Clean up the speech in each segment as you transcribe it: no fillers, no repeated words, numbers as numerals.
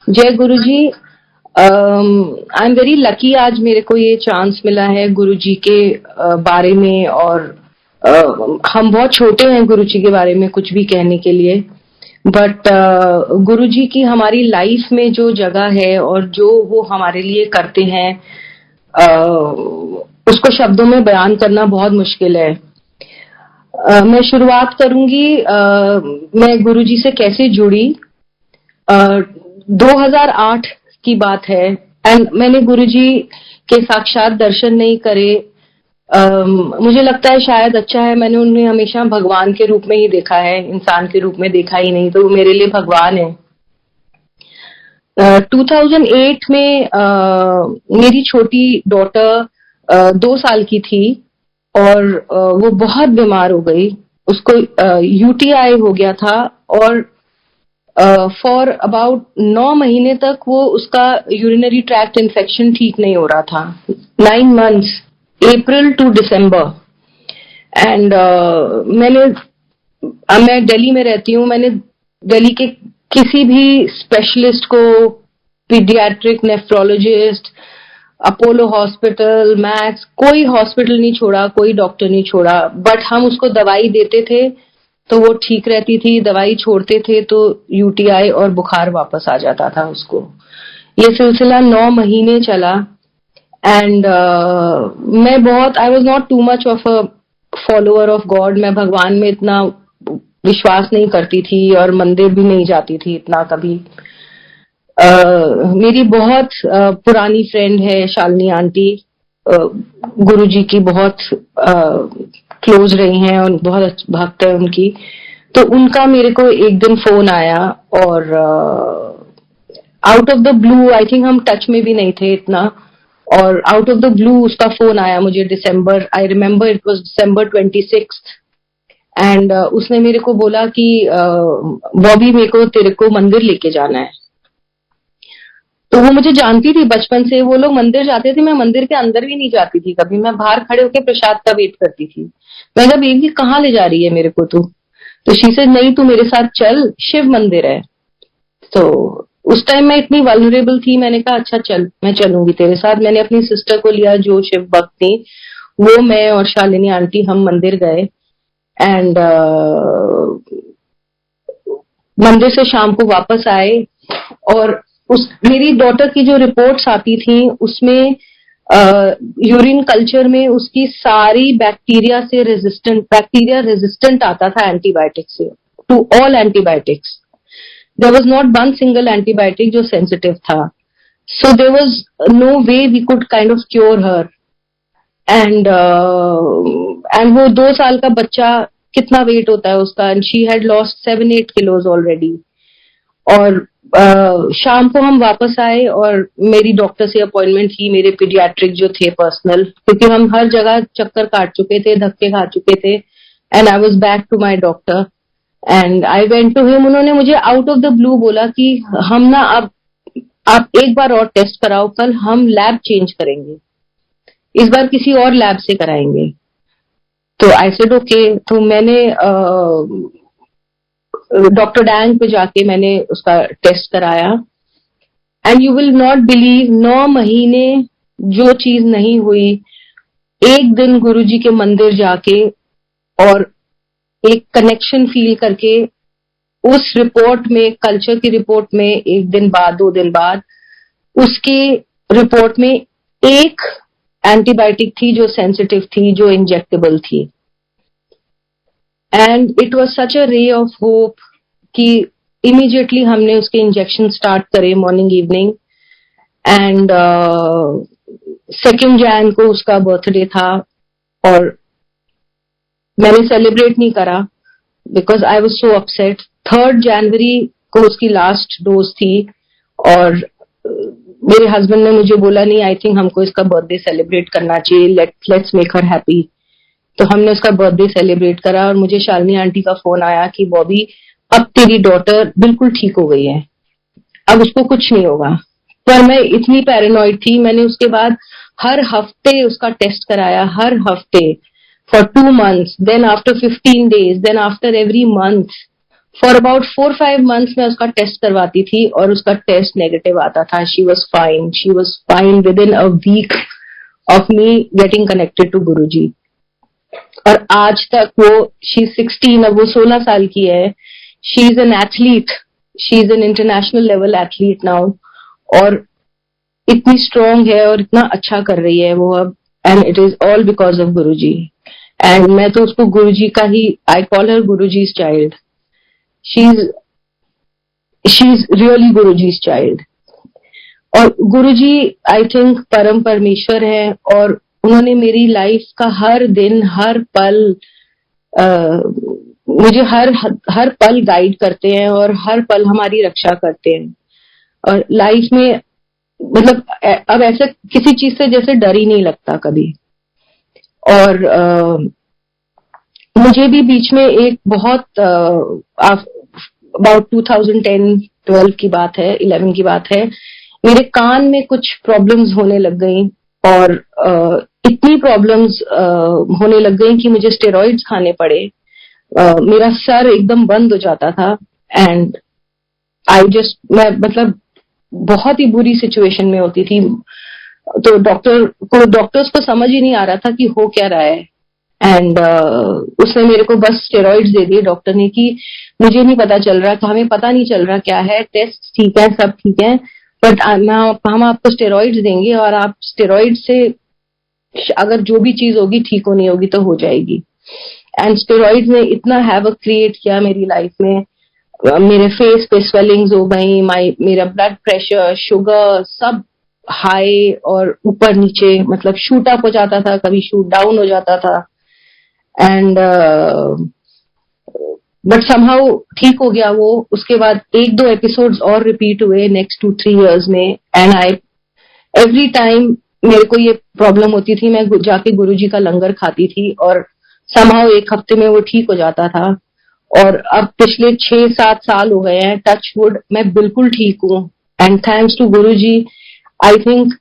जय गुरुजी। I am very lucky, आज मेरे को ये चांस मिला है गुरुजी के बारे में। और हम बहुत छोटे हैं गुरुजी के बारे में कुछ भी कहने के लिए, बट गुरुजी की हमारी लाइफ में जो जगह है और जो वो हमारे लिए करते हैं उसको शब्दों में बयान करना बहुत मुश्किल है। मैं शुरुआत करूंगी मैं गुरुजी से कैसे जुड़ी। 2008 की बात है एंड मैंने गुरुजी के साक्षात दर्शन नहीं करे। मुझे लगता है शायद अच्छा है मैंने उन्हें हमेशा भगवान के रूप में ही देखा है, इंसान के रूप में देखा ही नहीं, तो वो मेरे लिए भगवान है। 2008 में मेरी छोटी डॉटर 2 साल की थी और वो बहुत बीमार हो गई। उसको यूटीआई हो गया था और फॉर अबाउट 9 महीने तक वो उसका यूरिनरी ट्रैक्ट इन्फेक्शन ठीक नहीं हो रहा था। 9 months, April to December. And मैं दिल्ली में रहती हूँ। मैंने दिल्ली के किसी भी स्पेशलिस्ट को, paediatric nephrologist, Apollo hospital, max, कोई हॉस्पिटल नहीं छोड़ा, कोई डॉक्टर नहीं छोड़ा, बट हम उसको दवाई देते थे तो वो ठीक रहती थी, दवाई छोड़ते थे तो यूटीआई और बुखार वापस आ जाता था उसको। ये सिलसिला 9 महीने चला एंड मैं बहुत, I was not too much of a follower of God. मैं भगवान में इतना विश्वास नहीं करती थी और मंदिर भी नहीं जाती थी इतना कभी। मेरी बहुत पुरानी फ्रेंड है शालिनी आंटी, गुरुजी की बहुत क्लोज रही हैं और बहुत भक्त है उनकी। तो उनका मेरे को एक दिन फोन आया और out of the blue, I think हम टच में भी नहीं थे इतना, और आउट ऑफ द ब्लू उसका फोन आया मुझे दिसंबर, I remember it was December 26 and उसने मेरे को बोला कि बॉबी मेरे को तेरे को मंदिर लेके जाना है। तो वो मुझे जानती थी बचपन से, वो लोग मंदिर जाते थे, मैं मंदिर के अंदर भी नहीं जाती थी कभी, मैं बाहर खड़े होकर प्रसाद का वेट करती थी। मैं कहा बेबी कहाँ ले जा रही है मेरे को तू? तो शी से नहीं तू मेरे साथ चल, शिव मंदिर है। तो उस टाइम मैं इतनी वल्नरेबल थी, मैंने कहा अच्छा चल मैं चलूंगी तेरे साथ। मैंने अपनी सिस्टर को लिया जो शिव भक्त थी, वो, मैं और शालिनी आंटी हम मंदिर गए एंड मंदिर से शाम को वापस आए और उस मेरी डॉटर की जो रिपोर्ट्स आती थी उसमें यूरिन कल्चर में उसकी सारी बैक्टीरिया रेजिस्टेंट आता था एंटीबायोटिक से, to all antibiotics. There was not one single antibiotic जो सेंसिटिव था, so there was no way we could kind of cure her. And वो 2 साल का बच्चा, कितना वेट होता है उसका, and she had lost 7-8 kilos already. और शाम को हम वापस आए और मेरी डॉक्टर से अपॉइंटमेंट थी, मेरे पीडियाट्रिक जो थे पर्सनल, क्योंकि हम हर जगह चक्कर काट चुके थे, धक्के खा चुके थे, and I was back to my doctor and I went to him. उन्होंने मुझे आउट ऑफ द ब्लू बोला कि हम ना अब आप एक बार और टेस्ट कराओ, कल हम लैब चेंज करेंगे, इस बार किसी और लैब से कराएंगे। तो आई सेड ओके। तो मैंने डॉक्टर डैंग पे जाके मैंने उसका टेस्ट कराया and you will not believe, 9 महीने जो चीज नहीं हुई, एक दिन गुरुजी के मंदिर जाके और एक कनेक्शन फील करके उस रिपोर्ट में, कल्चर की रिपोर्ट में, एक दिन बाद 2 दिन बाद उसके रिपोर्ट में एक एंटीबायोटिक थी जो सेंसिटिव थी, जो इंजेक्टेबल थी। And it was such a ray of hope कि इमीडिएटली हमने उसके इंजेक्शन स्टार्ट करे मॉर्निंग इवनिंग। एंड 2 जैन को उसका बर्थडे था और मैंने सेलिब्रेट नहीं करा because I was so upset. 3 जनवरी को उसकी लास्ट डोज थी और मेरे हस्बैंड ने मुझे बोला नहीं, आई थिंक हमको इसका बर्थडे सेलिब्रेट करना चाहिए, लेट्स मेक हर हैप्पी। तो हमने उसका बर्थडे सेलिब्रेट करा और मुझे शालिनी आंटी का फोन आया कि बॉबी अब तेरी डॉटर बिल्कुल ठीक हो गई है, अब उसको कुछ नहीं होगा। पर मैं इतनी पैरानॉइड थी, मैंने उसके बाद हर हफ्ते उसका टेस्ट कराया, हर हफ्ते for 2 months, then after 15 days, then after every month. For about 4-5 months मैं उसका टेस्ट करवाती थी और उसका टेस्ट नेगेटिव आता था. She was fine with in a week of me getting connected to Guruji. और आज तक वो शी 16, अब वो 16 साल की है. She is an athlete, she is an international level athlete now, और इतनी स्ट्रांग है और इतना अच्छा कर रही है वो अब. And it is all because of Guruji. And मैं तो उसको गुरुजी का ही, I call her Guruji's child. She is really Guruji's child. और गुरुजी आई थिंक परम परमेश्वर है, और उन्होंने मेरी लाइफ का हर दिन, हर पल, मुझे हर पल गाइड करते हैं और हर पल हमारी रक्षा करते हैं. और लाइफ में मतलब अब ऐसे किसी चीज से जैसे डर ही नहीं लगता कभी. और मुझे भी बीच में एक बहुत अबाउट 2010-12 की बात है, 11 की बात है, मेरे कान में कुछ प्रॉब्लम्स होने लग गई. और इतनी प्रॉब्लम्स होने लग गई कि मुझे स्टेरॉइड्स खाने पड़े. मेरा सर एकदम बंद हो जाता था. एंड मैं मतलब बहुत ही बुरी सिचुएशन में होती थी. तो डॉक्टर्स को समझ ही नहीं आ रहा था कि हो क्या रहा है. एंड उसने मेरे को बस स्टेरॉइड्स दे दिए डॉक्टर ने, कि मुझे नहीं पता चल रहा, हमें पता नहीं चल रहा क्या है, टेस्ट ठीक है, सब ठीक है, बट हम आपको स्टेरॉइड्स देंगे और आप स्टेरॉइड से अगर जो भी चीज होगी ठीक होनी होगी तो हो जाएगी. एंड स्टेरॉइड्स ने इतना हैवक क्रिएट किया मेरी लाइफ में. मेरे फेस पे स्वेलिंग्स हो गई, मेरा ब्लड प्रेशर, शुगर सब हाई और ऊपर नीचे, मतलब शूट अप हो जाता था, कभी शूट डाउन हो जाता था. एंड बट समहाउ ठीक हो गया वो. उसके बाद 1-2 एपिसोड्स और रिपीट हुए नेक्स्ट 2-3 years में. एंड आई एवरी टाइम मेरे को ये प्रॉब्लम होती थी, मैं जाके गुरुजी का लंगर खाती थी और समहाउ 1 हफ्ते में वो ठीक हो जाता था. और अब पिछले 6-7 साल हो गए हैं, टच वुड, मैं बिल्कुल ठीक हूँ. And thanks to Guruji. I think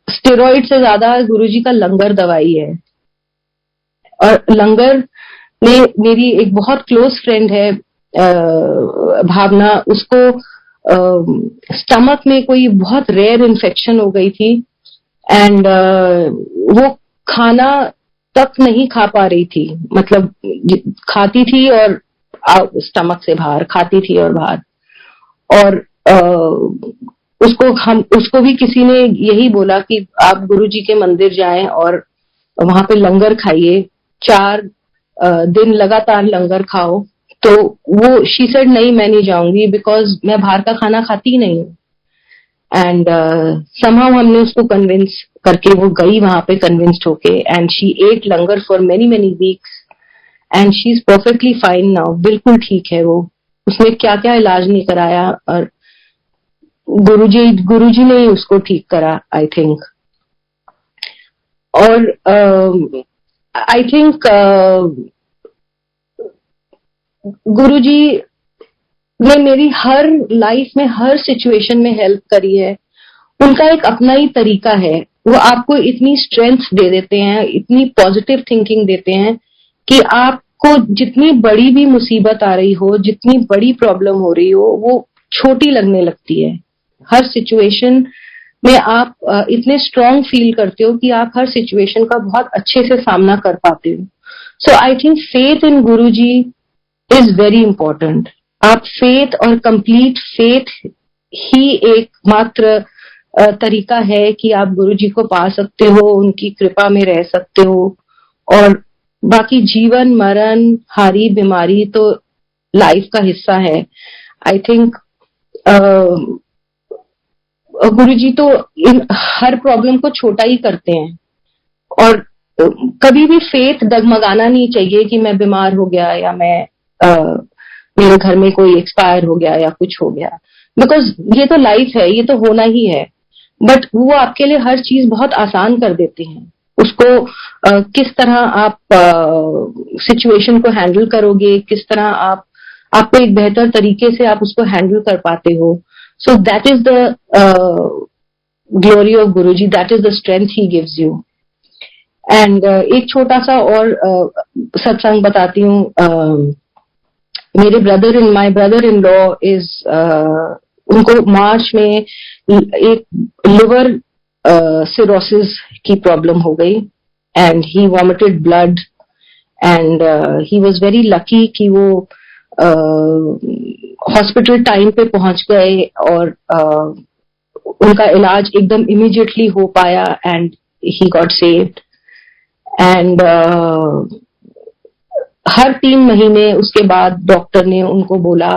steroid से ज्यादा गुरुजी का लंगर दवाई है. और लंगर में मेरी एक बहुत क्लोज फ्रेंड है भावना, उसको स्टमक में कोई बहुत रेयर इन्फेक्शन हो गई थी. एंड वो खाना तक नहीं खा पा रही थी, मतलब खाती थी और स्टमक से बाहर, खाती थी और बाहर. और उसको भी किसी ने यही बोला कि आप गुरुजी के मंदिर जाएं और वहां पे लंगर खाइए, 4 दिन लगातार लंगर खाओ. तो वो शी सेड नहीं, मैं नहीं जाऊंगी, बिकॉज मैं बाहर का खाना खाती नहीं हूँ. एंड समहाउ हमने उसको कन्विंस करके वो गई वहां पे, कन्विंस्ड होके. And she ate langar for many weeks and she is perfectly fine now. बिल्कुल ठीक है वो. उसने क्या क्या इलाज नहीं कराया, और गुरुजी ने ही उसको ठीक करा आई थिंक. और आई थिंक गुरुजी ने मेरी हर लाइफ में, हर सिचुएशन में हेल्प करी है. उनका एक अपना ही तरीका है. वो आपको इतनी स्ट्रेंथ दे देते हैं, इतनी पॉजिटिव थिंकिंग देते हैं कि आपको जितनी बड़ी भी मुसीबत आ रही हो, जितनी बड़ी प्रॉब्लम हो रही हो, वो छोटी लगने लगती है. हर सिचुएशन में आप इतने स्ट्रांग फील करते हो कि आप हर सिचुएशन का बहुत अच्छे से सामना कर पाते हो. So I think faith in Guruji is very important. आप फेथ और कंप्लीट फेथ ही एकमात्र तरीका है कि आप गुरुजी को पा सकते हो, उनकी कृपा में रह सकते हो. और बाकी जीवन मरण, हारी बीमारी तो लाइफ का हिस्सा है. आई थिंक गुरुजी तो इन हर प्रॉब्लम को छोटा ही करते हैं. और कभी भी फेथ डगमगाना नहीं चाहिए कि मैं बीमार हो गया या मैं मेरे घर में कोई एक्सपायर हो गया या कुछ हो गया, बिकॉज ये तो लाइफ है, ये तो होना ही है. बट वो आपके लिए हर चीज बहुत आसान कर देते हैं. उसको किस तरह आप सिचुएशन को हैंडल करोगे, किस तरह आपको एक बेहतर तरीके से आप उसको हैंडल कर पाते हो. So that is the glory of Guruji, that is the strength he gives you. And एक छोटा सा और सत्संग बताती हूँ. मेरे my brother in law is, उनको मार्च में एक लिवर सिरोसिस की प्रॉब्लम हो गई and he vomited blood and he was very lucky कि वो हॉस्पिटल टाइम पे पहुंच गए और उनका इलाज एकदम इमीडिएटली हो पाया and he got saved and हर 3 महीने उसके बाद डॉक्टर ने उनको बोला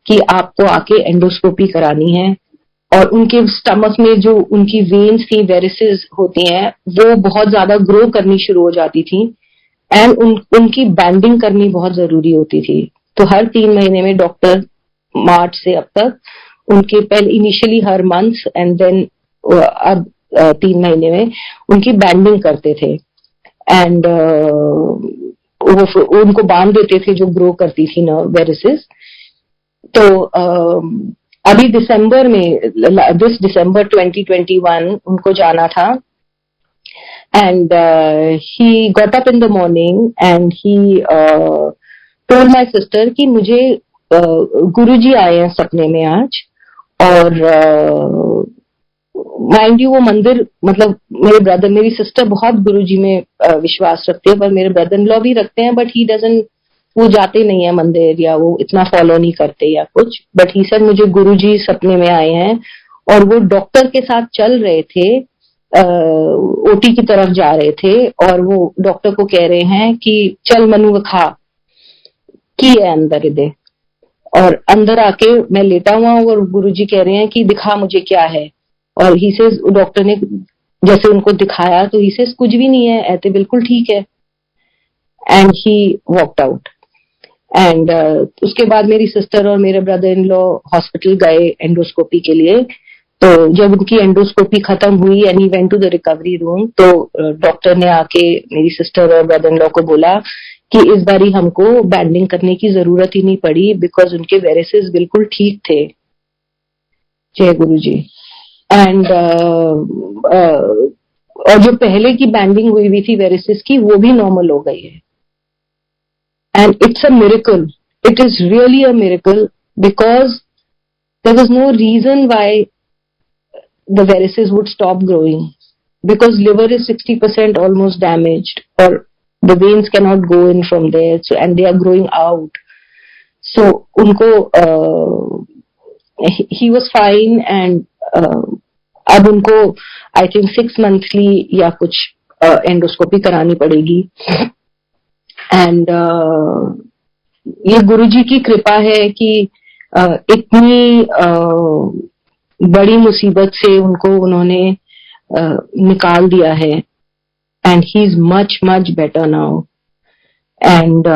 कि आपको आके एंडोस्कोपी करानी है और उनके स्टमक में जो उनकी वेन्स थी, वेरिसेस होती हैं, वो बहुत ज्यादा ग्रो करनी शुरू हो जाती थी एंड उनकी बैंडिंग करनी बहुत जरूरी होती थी। तो हर 3 महीने में डॉक्टर मार्च से अब तक उनके पहले इनिशियली हर मंथ एंड देन अब 3 महीने में उनकी बैंडिंग करते थे एंड वो उनको बांध देते थे जो ग्रो करती थी ना वेरिसेस। तो अभी दिसंबर में, दिस दिसंबर 2021 उनको जाना था and he got up in the morning and he told my sister कि मुझे गुरुजी आए हैं सपने में आज और माइंड यू वो मंदिर, मतलब मेरे ब्रदर, मेरी सिस्टर बहुत गुरुजी में विश्वास रखते हैं पर मेरे ब्रदर इन लॉ भी रखते हैं बट ही डजंट, वो जाते नहीं है मंदिर या वो इतना फॉलो नहीं करते या कुछ, बट ही सर मुझे गुरुजी सपने में आए हैं और वो डॉक्टर के साथ चल रहे थे, ओटी की तरफ जा रहे थे और वो डॉक्टर को कह रहे हैं कि चल मनु खा की है अंदर इधर, और अंदर आके मैं लेटा हुआ हूँ और गुरुजी कह रहे हैं कि दिखा मुझे क्या है, और ही से डॉक्टर ने जैसे उनको दिखाया तो ही से कुछ भी नहीं है, ऐसे बिल्कुल ठीक है and he walked out and उसके बाद मेरी सिस्टर और मेरे ब्रदर इन लॉ हॉस्पिटल गए एंडोस्कोपी के लिए। तो जब उनकी एंडोस्कोपी खत्म हुई and he went to the recovery room तो डॉक्टर ने आके मेरी सिस्टर और ब्रदर इन लॉ को बोला कि इस बारी हमको बैंडिंग करने की जरूरत ही नहीं पड़ी बिकॉज उनके वेरिसेस बिल्कुल ठीक थे। जय गुरु जी। एंड और जो पहले की बैंडिंग हुई थी वेरिसेस की वो भी नॉर्मल हो गई है and it's a miracle, it is really a miracle because there was no reason why the varices would stop growing because liver is 60% almost damaged or the veins cannot go in from there, so and they are growing out, so unko he was fine and अब उनको I think 6 monthly या कुछ endoscopy करानी पड़ेगी and ये गुरुजी की कृपा है कि इतनी बड़ी मुसीबत से उनको उन्होंने निकाल दिया है and he is much much better now and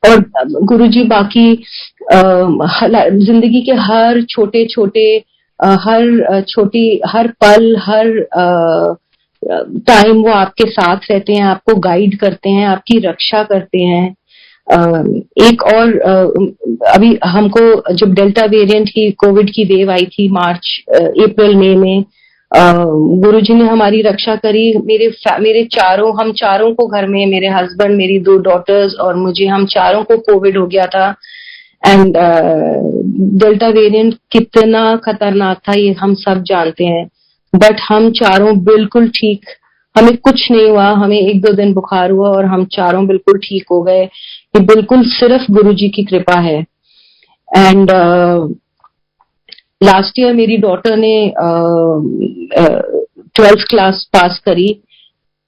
और गुरुजी बाकी जिंदगी के हर छोटे छोटे हर पल हर टाइम वो आपके साथ रहते हैं, आपको गाइड करते हैं, आपकी रक्षा करते हैं। एक और अभी हमको जब डेल्टा वेरिएंट की कोविड की वेव आई थी मार्च अप्रैल मई में, गुरुजी ने हमारी रक्षा करी। हम चारों को घर में, मेरे हस्बैंड, मेरी 2 डॉटर्स और मुझे, हम चारों को कोविड हो गया था एंड डेल्टा वेरिएंट कितना खतरनाक था ये हम सब जानते हैं, बट हम चारों बिल्कुल ठीक, हमें कुछ नहीं हुआ, हमें 1-2 दिन बुखार हुआ और हम चारों बिल्कुल ठीक हो गए। ये बिल्कुल सिर्फ गुरुजी की कृपा है। एंड लास्ट ईयर मेरी डॉटर ने 12th क्लास पास करी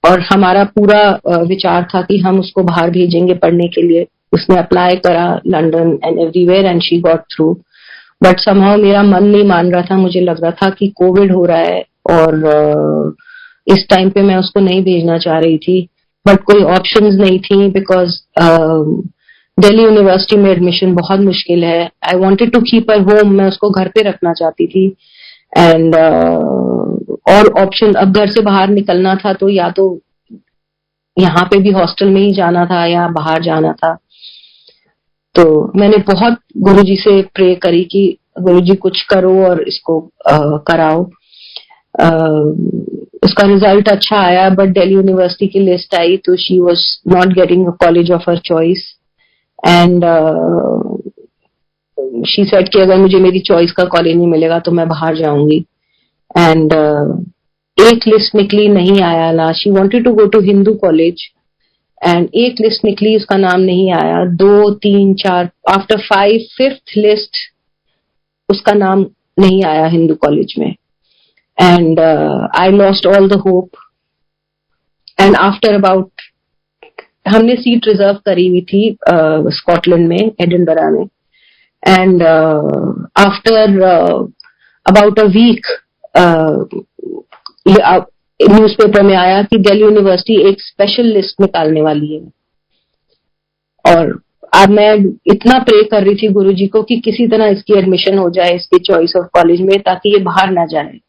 और हमारा पूरा विचार था कि हम उसको बाहर भेजेंगे पढ़ने के लिए। उसने अप्लाई करा London and everywhere and she got through, but somehow मेरा मन नहीं मान रहा था, मुझे लग रहा था कि कोविड हो रहा है और इस टाइम पे मैं उसको नहीं भेजना चाह रही थी, बट कोई ऑप्शंस नहीं थी बिकॉज दिल्ली यूनिवर्सिटी में एडमिशन बहुत मुश्किल है। I wanted to keep her home, मैं उसको घर पे रखना चाहती थी एंड और ऑप्शन, अब घर से बाहर निकलना था तो या तो यहाँ पे भी हॉस्टल में ही जाना था या बाहर जाना था। तो मैंने बहुत गुरुजी से प्रे करी कि गुरुजी कुछ करो और इसको कराओ। उसका रिजल्ट अच्छा आया बट दिल्ली यूनिवर्सिटी की लिस्ट आई तो she was not getting a college of her choice and she said कि अगर मुझे मेरी चॉइस का कॉलेज नहीं मिलेगा तो मैं बाहर जाऊंगी. एंड एक लिस्ट निकली, नहीं आया ना. She wanted to go to Hindu college and एक लिस्ट निकली, उसका नाम नहीं आया. 2, 3, 4, आफ्टर 5, 5th लिस्ट उसका नाम नहीं आया हिंदू कॉलेज में. And I lost all the hope. And after about, हमने सीट रिजर्व करी हुई थी स्कॉटलैंड में, एडिनबरा में. And after about a week newspaper में आया कि दिल्ली यूनिवर्सिटी एक स्पेशल लिस्ट निकालने वाली है. और अब मैं इतना प्रे कर रही थी गुरुजी को कि किसी तरह इसकी एडमिशन हो जाए इसकी चॉइस ऑफ कॉलेज में, ताकि ये बाहर ना जाए.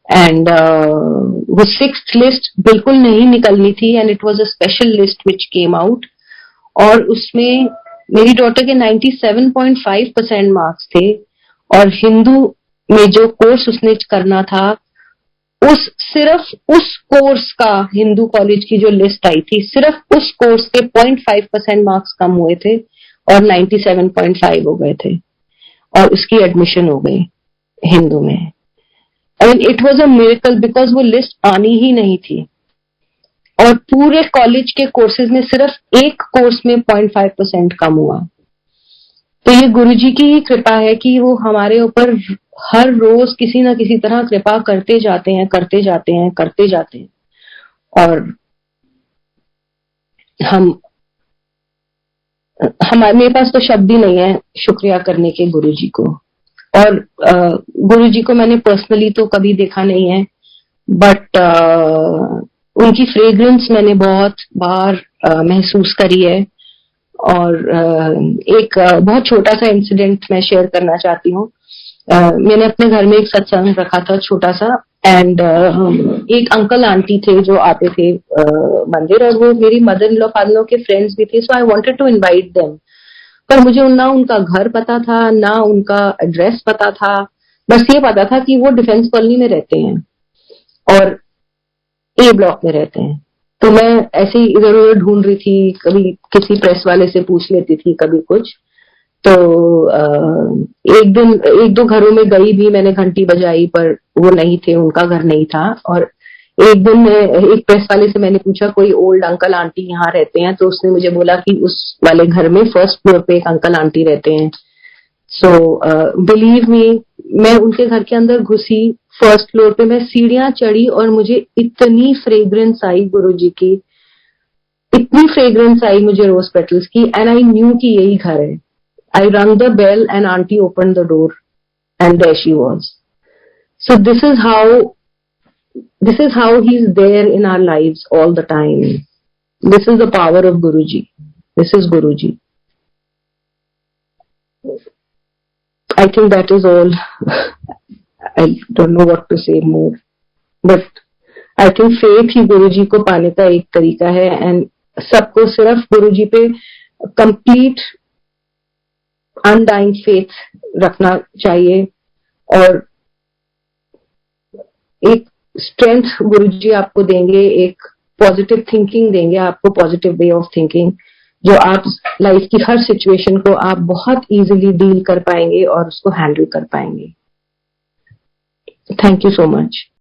एंड वो 6th लिस्ट बिल्कुल नहीं निकलनी थी and it was a special list which came out. और उसमें मेरी डॉटर के 97.5% मार्क्स थे. और हिंदू में जो कोर्स उसने करना था, सिर्फ उस कोर्स का, हिंदू कॉलेज की जो लिस्ट आई थी, सिर्फ उस कोर्स के 0.5% मार्क्स कम हुए थे और 97.5 हो गए थे और उसकी एडमिशन हो गई हिंदू में. And it was a miracle because वो लिस्ट आनी ही नहीं थी. और पूरे कॉलेज के कोर्सेज में सिर्फ एक कोर्स में 0.5% कम हुआ. तो ये गुरुजी की ही कृपा है कि वो हमारे ऊपर हर रोज किसी ना किसी तरह कृपा करते जाते हैं, करते जाते हैं, करते जाते हैं. और मेरे पास तो शब्द ही नहीं है शुक्रिया करने के गुरुजी को. और गुरुजी को मैंने पर्सनली तो कभी देखा नहीं है, बट उनकी फ्रेग्रेंस मैंने बहुत बार महसूस करी है. और एक बहुत छोटा सा इंसिडेंट मैं शेयर करना चाहती हूँ. मैंने अपने घर में एक सत्संग रखा था छोटा सा. एंड एक अंकल आंटी थे जो आते थे मंदिर, और वो मेरी mother in law father in law के फ्रेंड्स भी थे. So I wanted to invite them. पर मुझे ना उनका घर पता था, ना उनका एड्रेस पता था. बस ये पता था कि वो डिफेंस कॉलोनी में रहते हैं और ए ब्लॉक में रहते हैं. तो मैं ऐसे ही इधर उधर ढूंढ रही थी, कभी किसी प्रेस वाले से पूछ लेती थी, कभी कुछ. तो एक दो घरों में गई भी, मैंने घंटी बजाई पर वो नहीं थे, उनका घर नहीं था. और एक दिन एक प्रेस वाले से मैंने पूछा कोई ओल्ड अंकल आंटी यहाँ रहते हैं, तो उसने मुझे बोला कि उस वाले घर में 1st फ्लोर पे एक अंकल आंटी रहते हैं. सो बिलीव मी, मैं उनके घर के अंदर घुसी, 1st फ्लोर पे मैं सीढ़ियां चढ़ी और मुझे इतनी फ्रेग्रेंस आई गुरुजी की, इतनी फ्रेग्रेंस आई मुझे रोज पेटल्स की. एंड आई न्यू कि यही घर है. I rang the bell and auntie opened the door and there she was. So this is how he's there in our lives all the time. This is the power of Guruji. This is Guruji. I think that is all. I don't know what to say more. But I think faith he Guruji को पाने का एक तरीका है. And सबको सिर्फ Guruji पे complete undying faith रखना चाहिए. और एक स्ट्रेंथ गुरुजी आपको देंगे, एक पॉजिटिव थिंकिंग देंगे आपको, पॉजिटिव वे ऑफ थिंकिंग, जो आप लाइफ की हर सिचुएशन को आप बहुत इजीली डील कर पाएंगे और उसको हैंडल कर पाएंगे. Thank you so much.